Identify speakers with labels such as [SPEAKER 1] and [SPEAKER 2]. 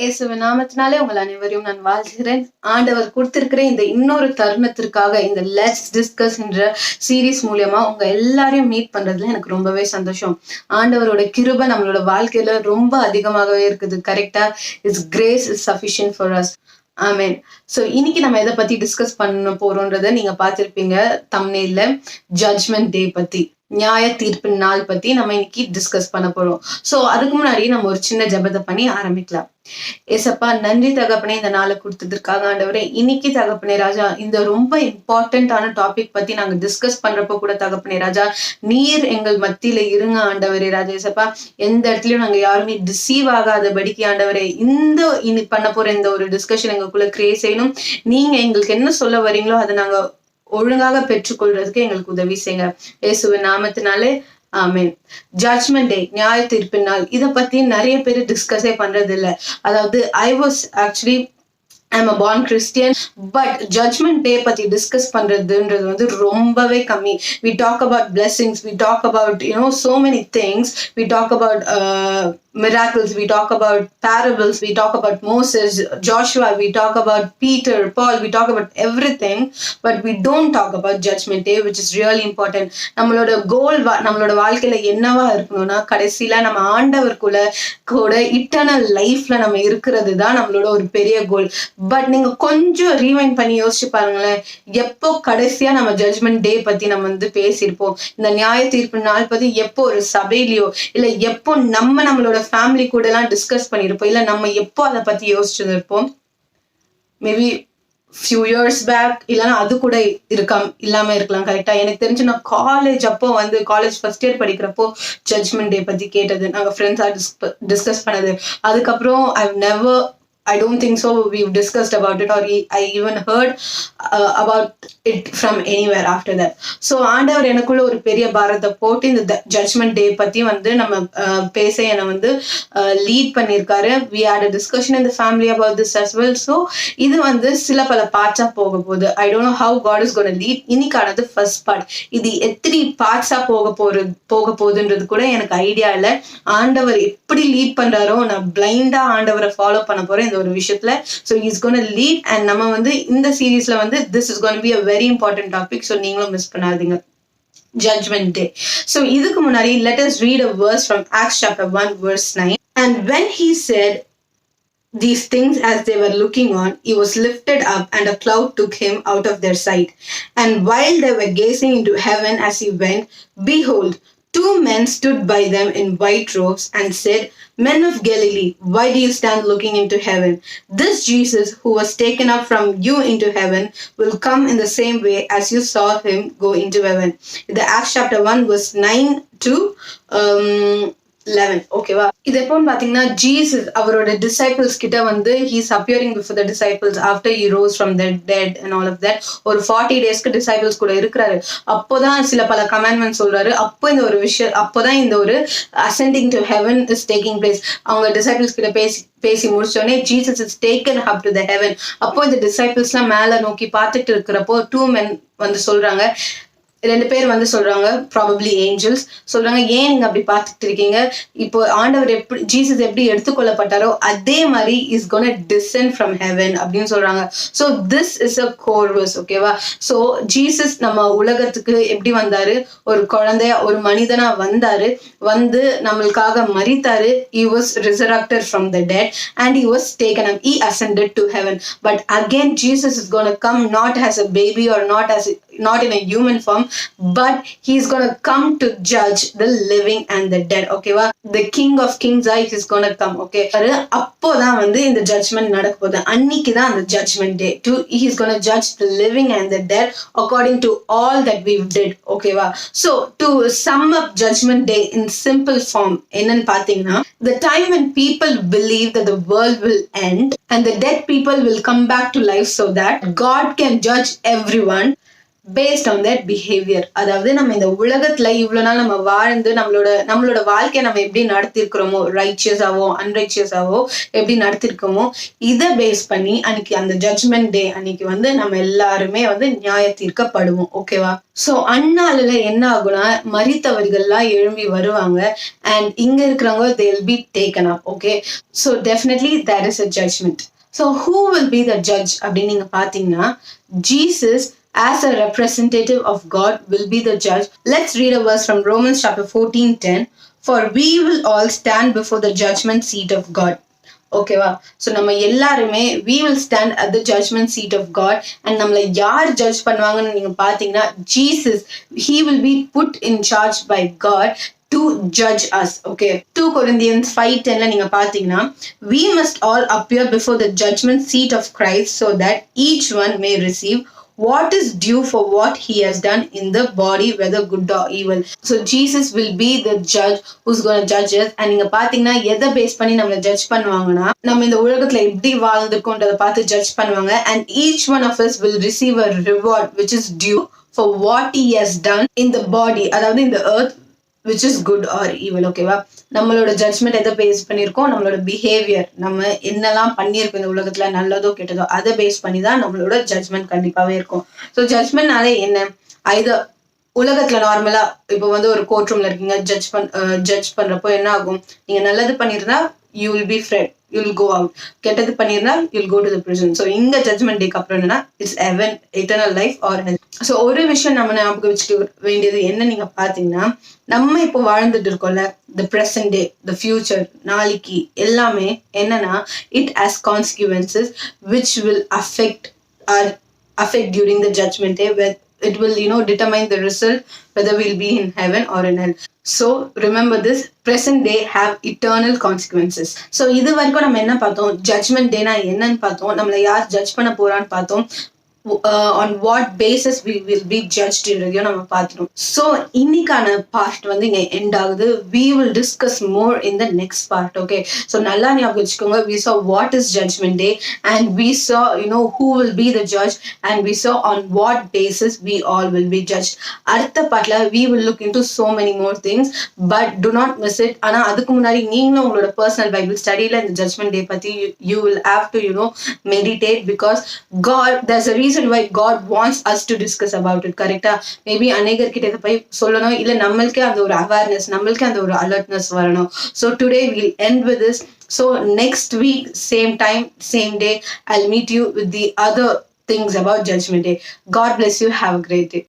[SPEAKER 1] இயேசுவின் நாமத்தினாலே உங்கள் அனைவரையும் நான் வாழ்கிறேன். ஆண்டவர் கொடுத்திருக்கிற இந்த இன்னொரு தருணத்திற்காக இந்த லெட்ஸ் டிஸ்கஸ் என்ற சீரீஸ் மூலியமா உங்க எல்லாரையும் மீட் பண்றதுல எனக்கு ரொம்பவே சந்தோஷம். ஆண்டவரோட கிருபை நம்மளோட வாழ்க்கையில ரொம்ப அதிகமாகவே இருக்குது. கரெக்டா? It's grace is sufficient for us. Amen. So இன்னைக்கு நம்ம எதை பத்தி டிஸ்கஸ் பண்ண போறோம்ன்றத நீங்க பார்த்திருப்பீங்க தம்ப்நெயில்ல. ஜட்ஜ்மெண்ட் டே பத்தி, நியாய தீர்ப்பு நாள் பத்தி நம்ம இன்னைக்கு டிஸ்கஸ் பண்ண போறோம். சோ அதுக்கு முன்னாடி நம்ம ஒரு சின்ன ஜெபத்தை பண்ணி ஆரம்பிக்கலாம். ஏசப்பா, நன்றி தகப்பனே, இந்த நாளை கொடுத்ததற்காக. ஆண்டவரே, இன்னைக்கு தகப்பனே ராஜா, இந்த ரொம்ப இம்பார்ட்டன்டான டாபிக் பத்தி நாங்க டிஸ்கஸ் பண்றப்போ கூட தகப்பனே ராஜா, நீர் எங்கள் மத்தியில இருங்க ஆண்டவரே ராஜா. ஏசப்பா, எந்த இடத்துலயும் நாங்க யாருமே டிசீவ் ஆகாதபடிக்கு ஆண்டவரே, இந்த இனி பண்ண போற இந்த ஒரு டிஸ்கஷன் எங்களுக்குள்ள கிரியேட் செய்யணும். நீங்க எங்களுக்கு என்ன சொல்ல வரீங்களோ அதை நாங்க ஒழுங்காக பெற்றுக்கொள்றதுக்கு எங்களுக்கு உதவி செய்யுங்க. இயேசுவின் நாமத்தினாலே ஆமென். ஜட்ஜ்மெண்ட் டே, நியாய தீர்ப்பு நாள், இதை பத்தி நிறைய பேர் டிஸ்கஸே பண்றது இல்ல. அதாவது I'm a born Christian, but judgment day பத்தி டிஸ்கஸ் பண்றதுன்றது வந்து ரொம்பவே கம்மி. We talk about blessings, we talk about so many things. We talk about miracles, we talk about parables, we talk about Moses, Joshua, we talk about Peter, Paul, we talk about everything, but we don't talk about judgment day, which is really important. நம்மளோட கோல், நம்மளோட வாழ்க்கையில என்னவா இருக்கணும்னா, கடைசியில நம்ம ஆண்டவருக்குள்ள கூட eternal லைஃப்ல நம்ம இருக்கிறது தான் நம்மளோட ஒரு பெரிய கோல். பட் நீங்க கொஞ்சம் ரீவைண்ட் பண்ணி யோசிச்சு பாருங்களேன், எப்போ கடைசியா நம்ம ஜட்ஜ்மெண்ட் டே பத்தி நம்ம வந்து பேசியிருப்போம், இந்த நியாய தீர்ப்பு நாள் பத்தி எப்போ ஒரு சபையிலயோ இல்ல எப்போ நம்மளோட ஃபேமிலி கூட எல்லாம் டிஸ்கஸ் பண்ணிருப்போம், இல்ல நம்ம எப்போ அதை பத்தி யோசிச்சிருப்போம்? மேபி few years back, இல்லைன்னா அது கூட இல்லாம இருக்கலாம். கரெக்டா? எனக்கு தெரிஞ்சு நான் காலேஜ் ஃபர்ஸ்ட் இயர் படிக்கிறப்போ ஜட்ஜ்மெண்ட் டே பத்தி கேட்டது, நாங்க ஃப்ரெண்ட்ஸா டிஸ்கஸ் பண்ணது. அதுக்கப்புறம் I don't think so we've discussed about it, or I even heard about it from anywhere after that. So ஆண்டவர் எனக்குள்ள ஒரு பெரிய பாரத்தை போட்டு இந்த ஜட்ஜ்மெண்ட் டே பத்தி வந்து நம்ம பேச என்னை வந்து லீட் பண்ணியிருக்காரு. We had a discussion in the family about this as well. So இது வந்து சில பல பார்ட்ஸா போக போகுது. I don't know how God is going to lead. இன்னைக்கானது ஃபர்ஸ்ட் பார்ட். இது எத்தனை பார்ட்ஸா போக போகுதுன்றது கூட எனக்கு ஐடியா இல்லை. ஆண்டவர் எப்படி லீட் பண்றாரோ, நான் பிளைண்டா ஆண்டவரை ஃபாலோ பண்ண போறேன் இந்த ஒரு விஷயத்துல. So he's going to lead, and நம்ம வந்து இந்த சீரீஸ்ல வந்து this is going to be a very important topic. So நீங்களும் மிஸ் பண்ணாதீங்க. Judgment day. So இதுக்கு முன்னாடி let us read a verse from Acts chapter 1 verse 9. And when he said these things as they were looking on, he was lifted up, and a cloud took him out of their sight. And while they were gazing into heaven as he went, behold, two men stood by them in white robes and said, Men of Galilee, why do you stand looking into heaven? This Jesus who was taken up from you into heaven will come in the same way as you saw him go into heaven. The Acts chapter 1 verse 9 to 11. ஓகேவா? இது எப்போன்னு பாத்தீங்கன்னா, Jesus அவரோட disciples கிட்ட வந்து he's appearing before the disciples after he rose from the dead and all of that. ஒரு 40 daysக்கு disciples கூட இருக்கிறாரு. அப்போதான் சில பல கமாண்ட்மெண்ட் சொல்றாரு. அப்போதான் இந்த ஒரு ascending to heaven is taking place. அவங்க டிசைபிள்ஸ் கிட்ட பேசி முடிச்சோடனே Jesus is taken up to the heaven. அப்போ இந்த டிசைபிள்ஸ் எல்லாம் மேல நோக்கி பார்த்துட்டு இருக்கிறப்போ 2 men வந்து சொல்றாங்க, 2 பேர் வந்து சொல்றாங்க, ப்ராபப்ளி ஏஞ்சல்ஸ் சொல்றாங்க, ஏன் நீங்க அப்படி பார்த்துட்டு இருக்கீங்க? இப்போ ஆண்டவர் ஜீசஸ் எப்படி எடுத்துக்கொள்ளப்பட்டாரோ அதே மாதிரி is gonna descend from heaven அப்படின்னு சொல்றாங்க. So this is a core verse. ஓகேவா? ஸோ ஜீசஸ் நம்ம உலகத்துக்கு எப்படி வந்தாரு? ஒரு குழந்தையா, ஒரு மனிதனா வந்தாரு, வந்து நம்மளுக்காக மரித்தாரு. He was resurrected from the dead and he was taken up. He ascended to heaven. But again Jesus is going to come not as a baby or not in a human form, but he's going to come to judge the living and the dead. ஓகேவா? The king of kings is going to come. okay, அப்போதான் வந்து இந்த judgement நடக்க போகுது. அன்னைக்கு தான் அந்த judgement day. He's going to judge the living and the dead according to all that we've did. ஓகேவா? So to sum up judgment day in simple form, என்னன்னு பாத்தீங்கன்னா, the time when people believe that the world will end and the dead people will come back to life so that God can judge everyone. based on their behavior. அதாவது நம்ம இந்த உலகத்துல இவ்வளவு நாள் நம்ம வாழ்ந்து நம்மளோட வாழ்க்கையை நம்ம எப்படி நடத்திருக்கிறோமோ, ரைச்சியஸாவோ அன்ரைச்சியஸாவோ எப்படி நடத்திருக்கோமோ, இதை பேஸ் பண்ணி அன்னைக்கு அந்த ஜட்ஜ்மெண்ட் டே அன்னைக்கு வந்து நம்ம எல்லாருமே வந்து நியாய தீர்க்கப்படுவோம். ஓகேவா? சோ அந்நாளில என்ன ஆகும்னா, மரித்தவர்கள்லாம் எழும்பி வருவாங்க அண்ட் இங்க இருக்கிறவங்க they will be taken up. Okay, so definitely there is a judgment. So who will be the judge அப்படின்னு நீங்க பாத்தீங்கன்னா, Jesus as a representative of God will be the judge. Let's read a verse from Romans chapter 14:10. For we will all stand before the judgment seat of God. ஓகேவா? So நம்ம எல்லாருமே we will stand at the judgment seat of God. and நம்மளை யார் judge பண்ணுவாங்கன்னு நீங்க பாத்தீங்கன்னா, Jesus, he will be put in charge by God to judge us. Okay, 2 Corinthians 5:10 நீங்க பாத்தீங்கன்னா, we must all appear before the judgment seat of Christ so that each one may receive what is due for what he has done in the body, whether good or evil. So Jesus will be the judge who's going to judge us. and நீங்க பாத்தீங்கன்னா எதை base பண்ணி நம்மளை judge பண்ணுவாங்கன்னா, நம்ம இந்த உலகத்துல எப்படி வாழ்ந்துருக்கோன்றதை பார்த்து ஜட்ஜ் பண்ணுவாங்க. and each one of us will receive a reward which is due for what he has done in the body, அதாவது in the earth, which is good or evil. ஓகேவா? நம்மளோட ஜட்ஜ்மெண்ட் எதை பேஸ் பண்ணியிருக்கோம், நம்மளோட behaviour, நம்ம என்னெல்லாம் பண்ணியிருக்கோம் இந்த உலகத்துல நல்லதோ கெட்டதோ, அதை பேஸ் பண்ணி தான் நம்மளோட ஜட்ஜ்மெண்ட் கண்டிப்பாவே இருக்கும். ஸோ ஜட்ஜ்மெண்ட்னாலே என்ன, ஐதர் உலகத்துல நார்மலா இப்போ வந்து ஒரு கோர்ட் ரூம்ல இருக்கீங்க, ஜட்ஜ் பண்றப்போ என்ன ஆகும், நீங்க நல்லது பண்ணிருந்தா you will be fed, you will go out. கெட்டது பண்ணிருந்தா you will go to the prison. so இந்த ஜட்ஜ்மெண்ட் டேக்கு அப்புறம் என்னன்னா, it's heaven, eternal life or hell. so ஒரு விஷயம் நம்ம ஞாபகம் வச்சுக்க வேண்டியது என்ன நீங்க பாத்தீங்கன்னா, நம்ம இப்போ வாழ்ந்துட்டு இருக்கோம்ல, the present day, the future, நாளைக்கு எல்லாமே என்னன்னா, it has consequences which will affect during the judgment day, where it will determine the result whether we'll be in heaven or in hell. so remember this, present day have eternal consequences. so இது வரைக்கும் நம்ம என்ன பார்த்தோம், judgement டேனா என்னன்னு பார்த்தோம், நம்மளை யார் judge பண்ண போறான்னு பார்த்தோம், on what basis we will be judged ன்றதையும் நம்ம பார்த்துட்டோம். ஸோ இன்னைக்கான பார்ட் வந்து இங்க எண்ட் ஆகுது. we will discuss more in the next part. okay, so நல்லா ஞாபகம் வச்சுக்கோங்க, we saw what is judgment day and we saw who will be the judge and we saw on what basis we all will be judged. அடுத்த பார்ட்ல we will look into so many more things, but do not miss it. ஆனா அதுக்கு முன்னாடி நீங்களும் உங்களோட personal Bible ஸ்டடியில இந்த judgement டே பத்தி you will have to meditate, because God, there's a reason why God wants us to discuss about it. கரெக்டா? Maybe அநேகர் கிட்ட இதை போய் சொல்லணும், இல்ல நம்மளுக்கே அந்த ஒரு அவேர்னஸ், நம்மளுக்கே அந்த ஒரு அலர்ட்னஸ் வரணும். so today we'll end with this. so next week same time same day I'll meet you with the other things about judgment day. God bless you. Have a great day.